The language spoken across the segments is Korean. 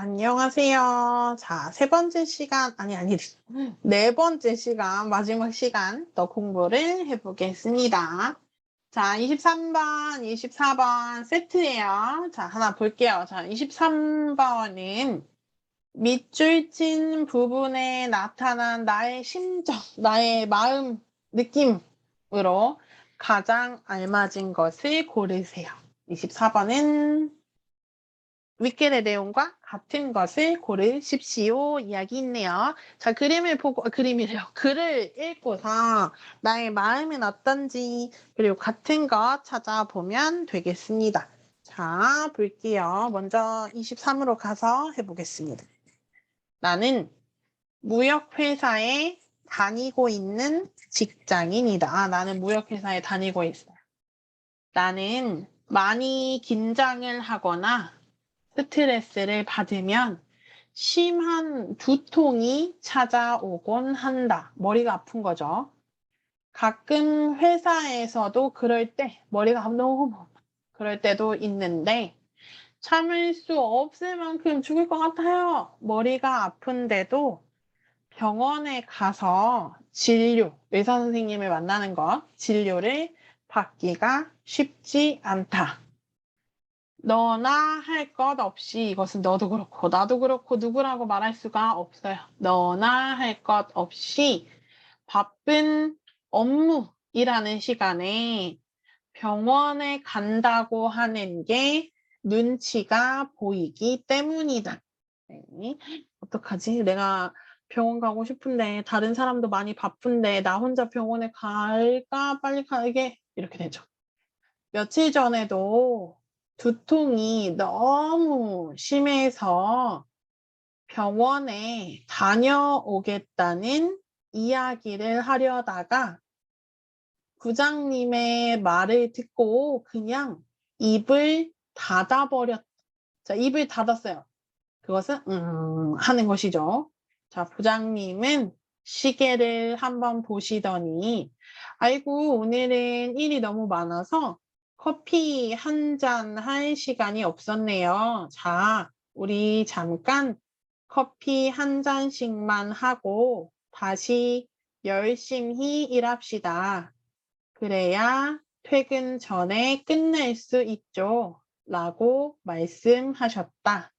안녕하세요. 자, 세 번째 시간, 아니, 네 번째 시간, 마지막 시간, 더 공부를 해보겠습니다. 자, 23번, 24번 세트예요. 자, 하나 볼게요. 자, 23번은 밑줄 친 부분에 나타난 나의 심정, 나의 마음, 느낌으로 가장 알맞은 것을 고르세요. 24번은 윗글의 내용과 같은 것을 고르십시오. 이야기 있네요. 자, 그림을 보고, 그림이래요. 글을 읽고서 나의 마음은 어떤지, 그리고 같은 것 찾아보면 되겠습니다. 자, 볼게요. 먼저 23으로 가서 해보겠습니다. 나는 무역회사에 다니고 있는 직장인이다. 나는 무역회사에 다니고 있어요. 나는 많이 긴장을 하거나 스트레스를 받으면 심한 두통이 찾아오곤 한다. 머리가 아픈 거죠. 가끔 회사에서도 그럴 때 머리가 너무 그럴 때도 있는데 참을 수 없을 만큼 죽을 것 같아요. 머리가 아픈데도 병원에 가서 진료, 의사 선생님을 만나는 것, 진료를 받기가 쉽지 않다. 너나 할 것 없이 이것은 너도 그렇고 나도 그렇고 누구라고 말할 수가 없어요. 너나 할 것 없이 바쁜 업무이라는 시간에 병원에 간다고 하는 게 눈치가 보이기 때문이다. 네. 어떡하지? 내가 병원 가고 싶은데 다른 사람도 많이 바쁜데 나 혼자 병원에 갈까? 빨리 가게? 이렇게 되죠. 며칠 전에도 두통이 너무 심해서 병원에 다녀오겠다는 이야기를 하려다가 부장님의 말을 듣고 그냥 입을 닫아버렸, 자, 입을 닫았어요. 그것은, 하는 것이죠. 자, 부장님은 시계를 한번 보시더니, 아이고, 오늘은 일이 너무 많아서 커피 한 잔 할 시간이 없었네요. 자, 우리 잠깐 커피 한 잔씩만 하고 다시 열심히 일합시다. 그래야 퇴근 전에 끝낼 수 있죠. 라고 말씀하셨다.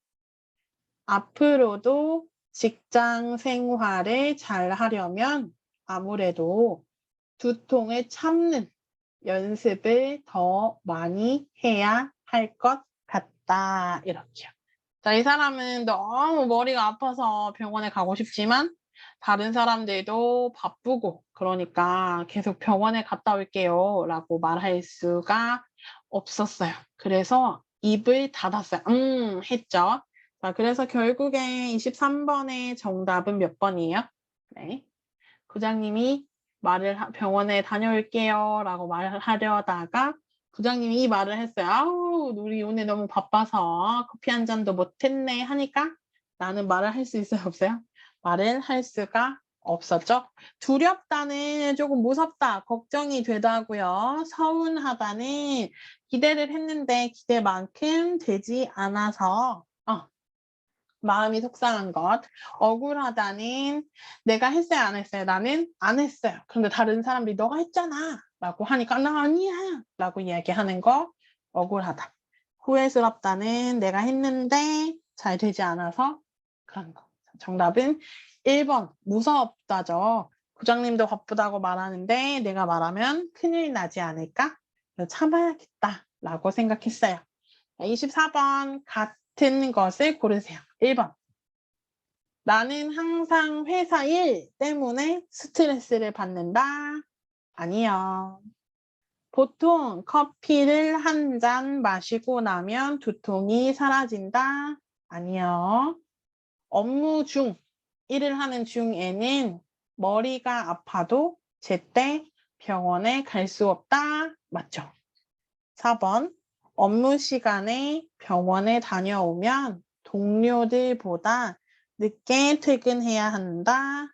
앞으로도 직장 생활을 잘 하려면 아무래도 두통을 참는 연습을 더 많이 해야 할 것 같다. 이렇게요. 자, 이 사람은 너무 머리가 아파서 병원에 가고 싶지만 다른 사람들도 바쁘고 그러니까 계속 병원에 갔다 올게요 라고 말할 수가 없었어요. 그래서 입을 닫았어요. 했죠. 자, 그래서 결국에 23번의 정답은 몇 번이에요? 네. 부장님이 병원에 다녀올게요 라고 말을 하려다가 부장님이 이 말을 했어요. 아우, 우리 오늘 너무 바빠서 커피 한 잔도 못했네 하니까 나는 말을 할 수 있어요, 없어요? 말을 할 수가 없었죠. 두렵다는 조금 무섭다, 걱정이 되다고요. 서운하다는 기대를 했는데 기대만큼 되지 않아서 마음이 속상한 것. 억울하다는 내가 했어요, 안 했어요? 나는 안 했어요. 그런데 다른 사람들이 너가 했잖아 라고 하니까 나 아니야 라고 이야기하는 거 억울하다. 후회스럽다는 내가 했는데 잘 되지 않아서 그런 거. 정답은 1번 무섭다죠. 부장님도 바쁘다고 말하는데 내가 말하면 큰일 나지 않을까? 참아야겠다 라고 생각했어요. 24번 같은 것을 고르세요. 1번. 나는 항상 회사 일 때문에 스트레스를 받는다. 아니요. 보통 커피를 한 잔 마시고 나면 두통이 사라진다. 아니요. 업무 중, 일을 하는 중에는 머리가 아파도 제때 병원에 갈 수 없다. 맞죠? 4번. 업무 시간에 병원에 다녀오면 동료들보다 늦게 퇴근해야 한다.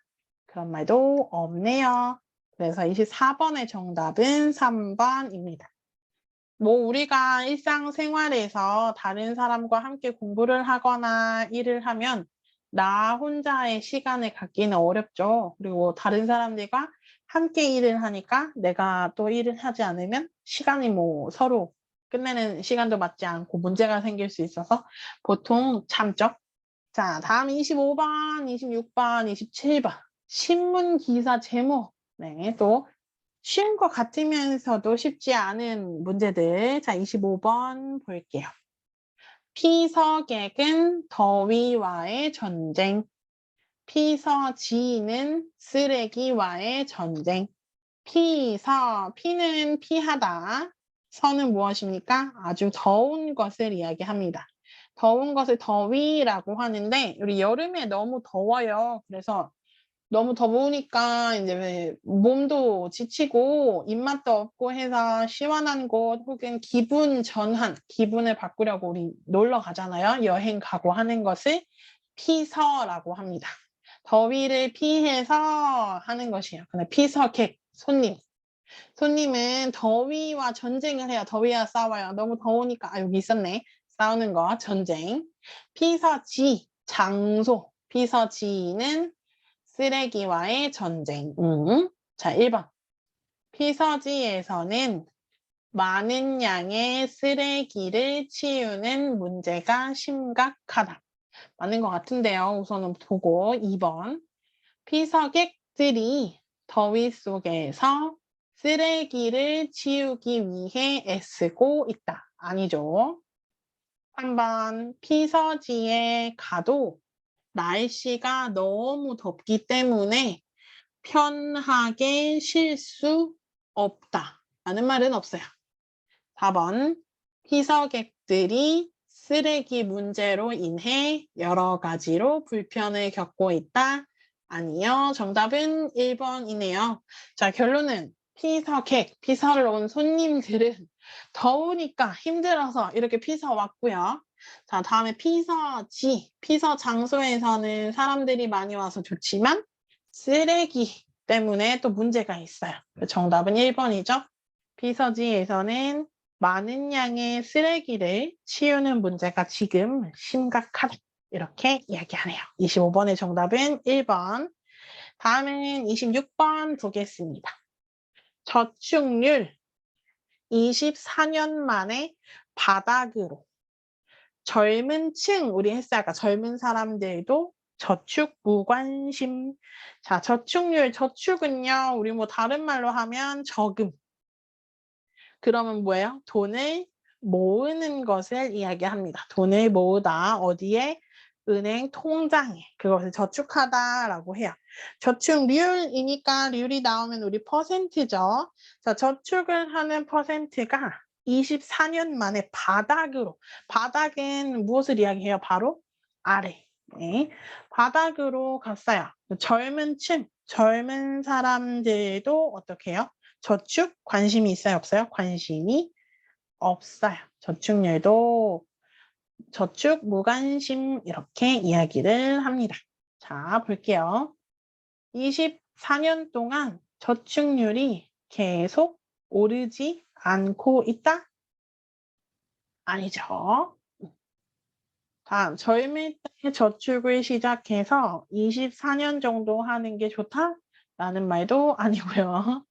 그런 말도 없네요. 그래서 24번의 정답은 3번입니다. 뭐 우리가 일상생활에서 다른 사람과 함께 공부를 하거나 일을 하면 나 혼자의 시간을 갖기는 어렵죠. 그리고 다른 사람들과 함께 일을 하니까 내가 또 일을 하지 않으면 시간이 뭐 서로 끝내는 시간도 맞지 않고 문제가 생길 수 있어서 보통 참죠. 자, 다음 25번, 26번, 27번. 신문 기사 제목. 네, 또 쉬운 것 같으면서도 쉽지 않은 문제들. 자, 25번 볼게요. 피서객은 더위와의 전쟁. 피서지는 쓰레기와의 전쟁. 피는 피하다. 서는 무엇입니까? 아주 더운 것을 이야기합니다. 더운 것을 더위라고 하는데 우리 여름에 너무 더워요. 그래서 너무 더우니까 이제 몸도 지치고 입맛도 없고 해서 시원한 곳 혹은 기분 전환, 기분을 바꾸려고 우리 놀러 가잖아요. 여행 가고 하는 것을 피서라고 합니다. 더위를 피해서 하는 것이에요. 근데 피서객, 손님. 손님은 더위와 전쟁을 해요. 더위와 싸워요. 너무 더우니까, 아, 여기 있었네. 싸우는 거, 전쟁. 피서지, 장소. 피서지는 쓰레기와의 전쟁. 자, 1번. 피서지에서는 많은 양의 쓰레기를 치우는 문제가 심각하다. 맞는 것 같은데요. 우선은 보고 2번. 피서객들이 더위 속에서 쓰레기를 치우기 위해 애쓰고 있다. 아니죠. 3번. 피서지에 가도 날씨가 너무 덥기 때문에 편하게 쉴 수 없다. 라는 말은 없어요. 4번. 피서객들이 쓰레기 문제로 인해 여러 가지로 불편을 겪고 있다. 아니요. 정답은 1번이네요. 자, 결론은 피서객, 피서를 온 손님들은 더우니까 힘들어서 이렇게 피서 왔고요. 자, 다음에 피서지, 피서 장소에서는 사람들이 많이 와서 좋지만 쓰레기 때문에 또 문제가 있어요. 정답은 1번이죠. 피서지에서는 많은 양의 쓰레기를 치우는 문제가 지금 심각하다. 이렇게 이야기하네요. 25번의 정답은 1번. 다음은 26번 보겠습니다. 저축률 24년 만에 바닥으로. 젊은 층, 우리 했어요. 아까 젊은 사람들도 저축 무관심. 자, 저축률, 저축은요, 우리 뭐 다른 말로 하면 저금. 그러면 뭐예요? 돈을 모으는 것을 이야기합니다. 돈을 모으다. 어디에? 은행 통장에. 그것을 저축하다라고 해요. 저축률이니까 률이 나오면 우리 퍼센트죠. 자, 저축을 하는 퍼센트가 24년 만에 바닥으로. 바닥은 무엇을 이야기해요? 바로 아래. 네. 바닥으로 갔어요. 젊은 층, 젊은 사람들도 어떻게 해요? 저축 관심이 있어요? 없어요? 관심이 없어요. 저축률도 저축 무관심 이렇게 이야기를 합니다. 자, 볼게요. 24년 동안 저축률이 계속 오르지 않고 있다? 아니죠. 다음, 젊을 때 저축을 시작해서 24년 정도 하는 게 좋다? 라는 말도 아니고요.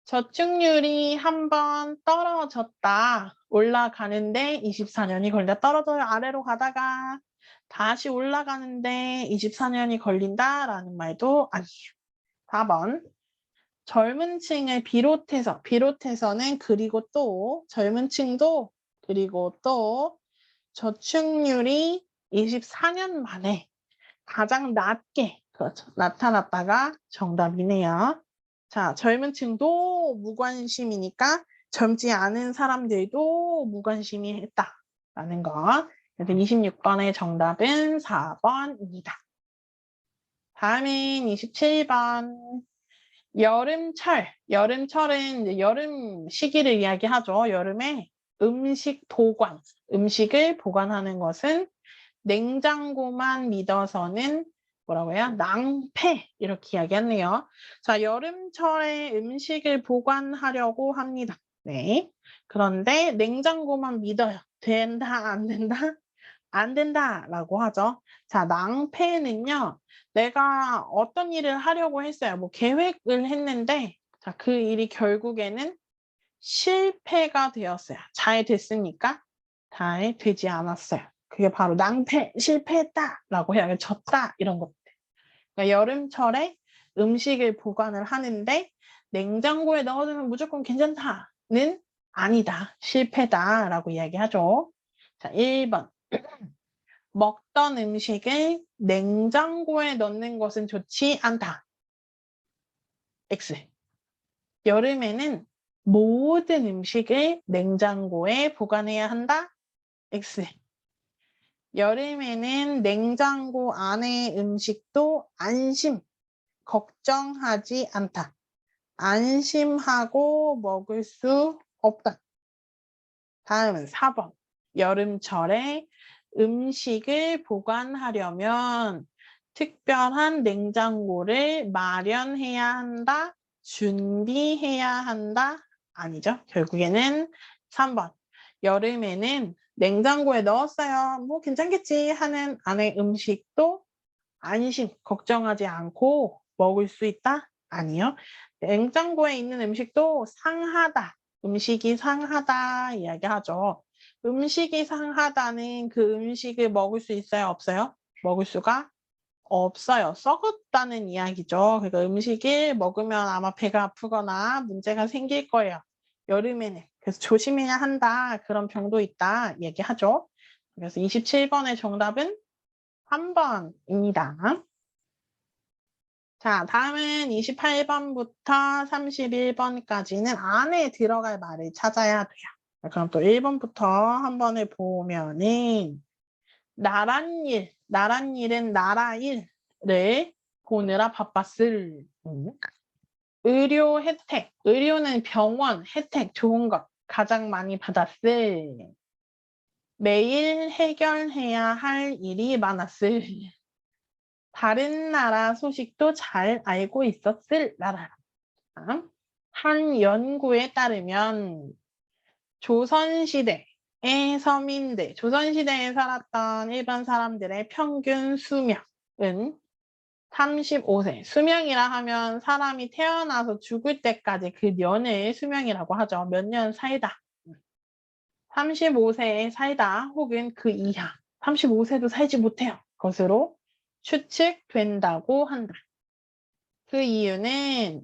저축률이 한번 떨어졌다. 올라가는데 24년이 걸린다. 떨어져요. 아래로 가다가 다시 올라가는데 24년이 걸린다라는 말도 아니에요. 4번. 젊은 층을 비롯해서는 그리고 또 젊은 층도 그리고 또 저축률이 24년 만에 가장 낮게 그렇죠. 나타났다가 정답이네요. 자, 젊은 층도 무관심이니까 젊지 않은 사람들도 무관심이 했다라는 거. 그래서 26번의 정답은 4번입니다. 다음은 27번. 여름철. 여름철은 이제 여름 시기를 이야기하죠. 여름에 음식 보관. 음식을 보관하는 것은 냉장고만 믿어서는 뭐라고요? 낭패 이렇게 이야기했네요. 자, 여름철에 음식을 보관하려고 합니다. 네. 그런데 냉장고만 믿어요. 된다, 안 된다? 안 된다라고 하죠. 자, 낭패는요. 내가 어떤 일을 하려고 했어요. 뭐 계획을 했는데 자, 그 일이 결국에는 실패가 되었어요. 잘 됐습니까? 잘 되지 않았어요. 그게 바로 낭패, 실패했다라고 해야 졌다 이런 것들. 그러니까 여름철에 음식을 보관을 하는데 냉장고에 넣어두면 무조건 괜찮다는 아니다. 실패다라고 이야기하죠. 자, 1번. 먹던 음식을 냉장고에 넣는 것은 좋지 않다. X. 여름에는 모든 음식을 냉장고에 보관해야 한다. X. 여름에는 냉장고 안의 음식도 안심, 걱정하지 않다. 안심하고 먹을 수 없다. 다음은 4번. 여름철에 음식을 보관하려면 특별한 냉장고를 마련해야 한다. 준비해야 한다. 아니죠. 결국에는 3번. 여름에는 냉장고에 넣었어요. 뭐 괜찮겠지 하는 안에 음식도 안심, 걱정하지 않고 먹을 수 있다? 아니요. 냉장고에 있는 음식도 상하다. 음식이 상하다 이야기하죠. 음식이 상하다는 그 음식을 먹을 수 있어요? 없어요? 먹을 수가 없어요. 썩었다는 이야기죠. 그러니까 음식을 먹으면 아마 배가 아프거나 문제가 생길 거예요. 여름에는. 그래서 조심해야 한다. 그런 병도 있다. 얘기하죠. 그래서 27번의 정답은 3번입니다. 자, 다음은 28번부터 31번까지는 안에 들어갈 말을 찾아야 돼요. 그럼 또 1번부터 한 번을 보면은 나란 일은 나라 일을 보느라 바빴을. 의료 혜택, 의료는 병원 혜택 좋은 것 가장 많이 받았을. 매일 해결해야 할 일이 많았을. 다른 나라 소식도 잘 알고 있었을 나라. 한 연구에 따르면 조선시대의 서민들, 조선시대에 살았던 일반 사람들의 평균 수명은 35세. 수명이라 하면 사람이 태어나서 죽을 때까지 그 년을 수명이라고 하죠. 몇 년 살다. 35세에 살다 혹은 그 이하. 35세도 살지 못해요. 것으로 추측된다고 한다. 그 이유는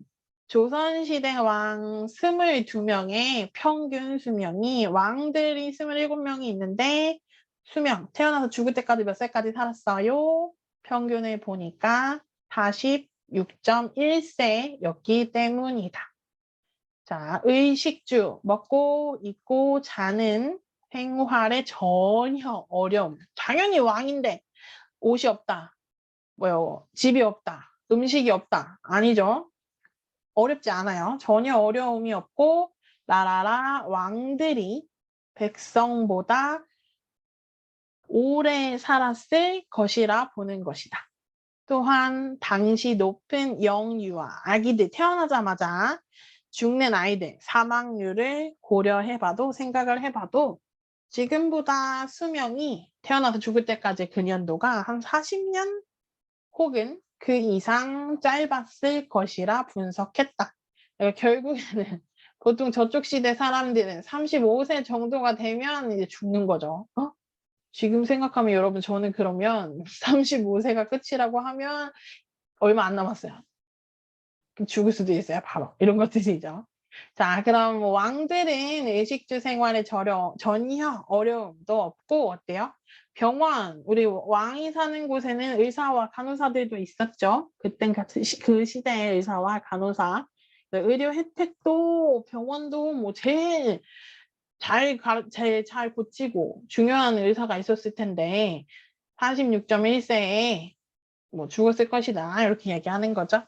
조선시대 왕 22명의 평균 수명이 왕들이 27명이 있는데 수명, 태어나서 죽을 때까지 몇 살까지 살았어요? 평균을 보니까 46.1세였기 때문이다. 자, 의식주, 먹고 입고 자는 생활에 전혀 어려움. 당연히 왕인데 옷이 없다. 뭐요? 집이 없다. 음식이 없다. 아니죠. 어렵지 않아요. 전혀 어려움이 없고 나라라 왕들이 백성보다 오래 살았을 것이라 보는 것이다. 또한 당시 높은 영유아, 아기들 태어나자마자 죽는 아이들 사망률을 고려해봐도 생각을 해봐도 지금보다 수명이 태어나서 죽을 때까지 그 년도가 한 40년 혹은 그 이상 짧았을 것이라 분석했다. 그러니까 결국에는 보통 저쪽 시대 사람들은 35세 정도가 되면 이제 죽는 거죠. 지금 생각하면 여러분 저는 그러면 35세가 끝이라고 하면 얼마 안 남았어요. 죽을 수도 있어요. 바로. 이런 것들이죠. 자, 그럼 왕들은 의식주 생활에 전혀 어려움도 없고 어때요? 병원, 우리 왕이 사는 곳에는 의사와 간호사들도 있었죠. 그땐 그 시대의 의사와 간호사. 의료 혜택도 병원도 뭐 제일 제일 잘 고치고 중요한 의사가 있었을 텐데 46.1세에 뭐 죽었을 것이다. 이렇게 얘기하는 거죠.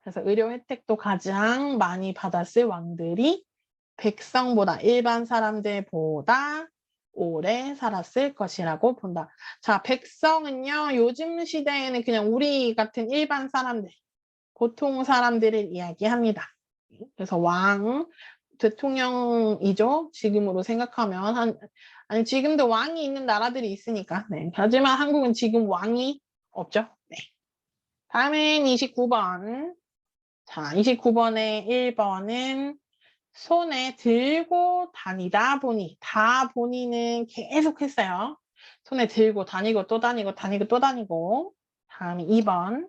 그래서 의료 혜택도 가장 많이 받았을 왕들이 백성보다 일반 사람들보다 오래 살았을 것이라고 본다. 자, 백성은요. 요즘 시대에는 그냥 우리 같은 일반 사람들, 보통 사람들을 이야기합니다. 그래서 왕, 대통령이죠. 지금으로 생각하면 아니 지금도 왕이 있는 나라들이 있으니까. 네. 하지만 한국은 지금 왕이 없죠. 네. 다음엔 29번. 자, 29번에 1번은 손에 들고 다니다 보니, 다 보니는 계속 했어요. 손에 들고 다니고 또 다니고 다니고 또 다니고. 다음 2번.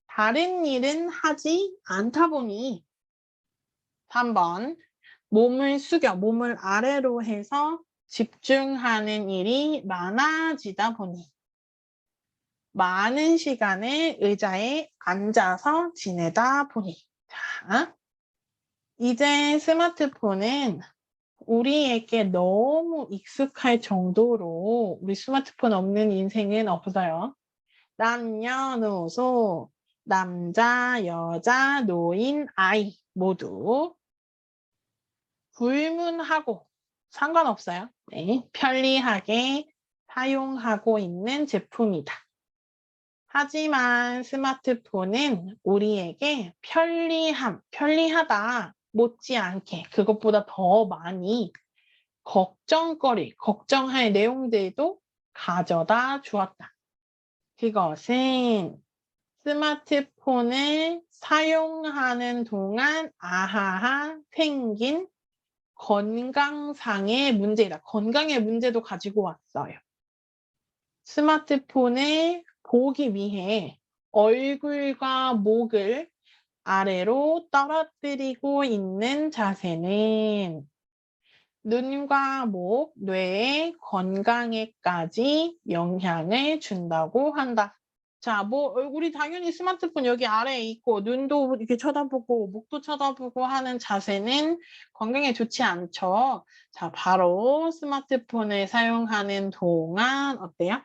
다른 일은 하지 않다 보니. 3번. 몸을 숙여, 몸을 아래로 해서 집중하는 일이 많아지다 보니. 많은 시간을 의자에 앉아서 지내다 보니. 자, 이제 스마트폰은 우리에게 너무 익숙할 정도로 우리 스마트폰 없는 인생은 없어요. 남녀노소, 남자, 여자, 노인, 아이 모두 불문하고 상관없어요. 네, 편리하게 사용하고 있는 제품이다. 하지만 스마트폰은 우리에게 편리하다 못지않게 그것보다 더 많이 걱정거리, 걱정할 내용들도 가져다 주었다. 그것은 스마트폰을 사용하는 동안 아하하 생긴 건강상의 문제다. 건강의 문제도 가지고 왔어요. 스마트폰을 보기 위해 얼굴과 목을 아래로 떨어뜨리고 있는 자세는 눈과 목, 뇌의 건강에까지 영향을 준다고 한다. 자, 뭐 얼굴이 당연히 스마트폰 여기 아래에 있고 눈도 이렇게 쳐다보고 목도 쳐다보고 하는 자세는 건강에 좋지 않죠. 자, 바로 스마트폰을 사용하는 동안 어때요?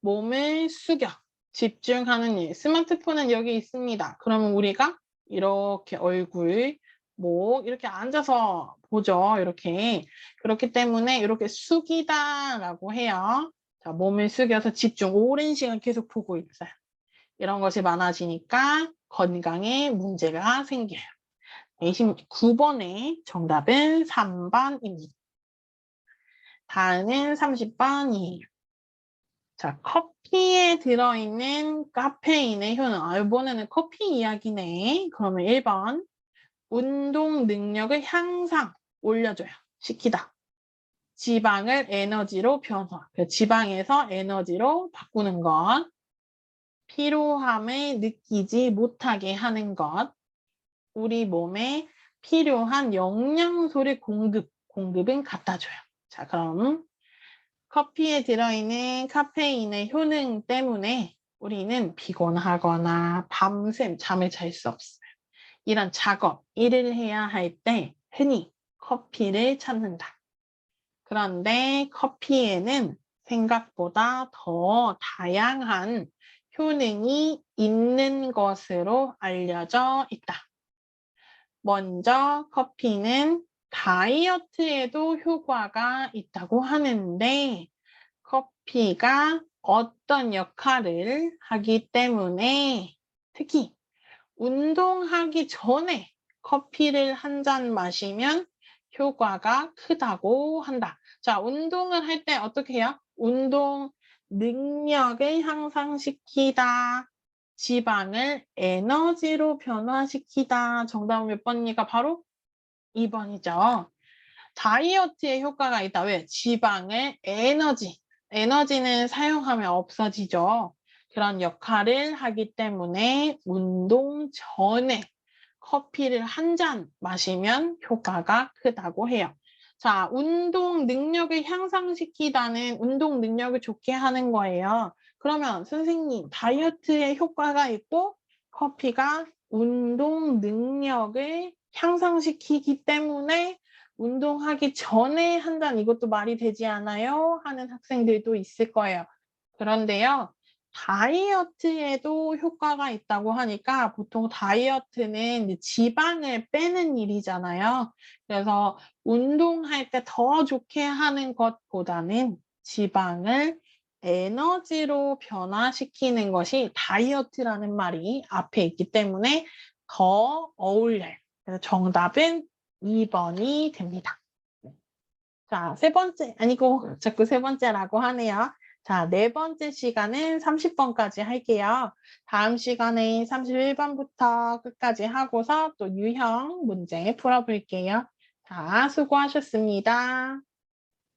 몸을 숙여 집중하는 일. 스마트폰은 여기 있습니다. 그러면 우리가 이렇게 얼굴, 목 이렇게 앉아서 보죠. 이렇게. 그렇기 때문에 이렇게 숙이다라고 해요. 자, 몸을 숙여서 집중, 오랜 시간 계속 보고 있어요. 이런 것이 많아지니까 건강에 문제가 생겨요. 29번의 정답은 3번입니다. 다음은 30번이에요. 자, 커피에 들어있는 카페인의 효능. 아, 이번에는 커피 이야기네. 그러면 1번. 운동 능력을 향상, 올려줘요. 시키다. 지방을 에너지로 변화. 지방에서 에너지로 바꾸는 것. 피로함을 느끼지 못하게 하는 것. 우리 몸에 필요한 영양소를 공급은 갖다 줘요. 자, 그럼 커피에 들어있는 카페인의 효능 때문에 우리는 피곤하거나 밤샘 잠을 잘 수 없어요. 이런 작업, 일을 해야 할 때 흔히 커피를 찾는다. 그런데 커피에는 생각보다 더 다양한 효능이 있는 것으로 알려져 있다. 먼저 커피는 다이어트에도 효과가 있다고 하는데 커피가 어떤 역할을 하기 때문에 특히 운동하기 전에 커피를 한 잔 마시면 효과가 크다고 한다. 자, 운동을 할 때 어떻게 해요? 운동 능력을 향상시키다. 지방을 에너지로 변화시키다. 정답은 몇 번이니까 바로 2번이죠. 다이어트에 효과가 있다. 왜? 지방을 에너지는 사용하면 없어지죠. 그런 역할을 하기 때문에 운동 전에 커피를 한 잔 마시면 효과가 크다고 해요. 자, 운동 능력을 향상시키다는 운동 능력을 좋게 하는 거예요. 그러면 선생님, 다이어트에 효과가 있고 커피가 운동 능력을 향상시키기 때문에 운동하기 전에 한 잔 이것도 말이 되지 않아요? 하는 학생들도 있을 거예요. 그런데요. 다이어트에도 효과가 있다고 하니까 보통 다이어트는 지방을 빼는 일이잖아요. 그래서 운동할 때 더 좋게 하는 것보다는 지방을 에너지로 변화시키는 것이 다이어트라는 말이 앞에 있기 때문에 더 어울려요. 그래서 정답은 2번이 됩니다. 자, 세 번째, 아니고 자꾸 세 번째라고 하네요. 자, 네 번째 시간은 30번까지 할게요. 다음 시간에 31번부터 끝까지 하고서 또 유형 문제 풀어볼게요. 자, 수고하셨습니다.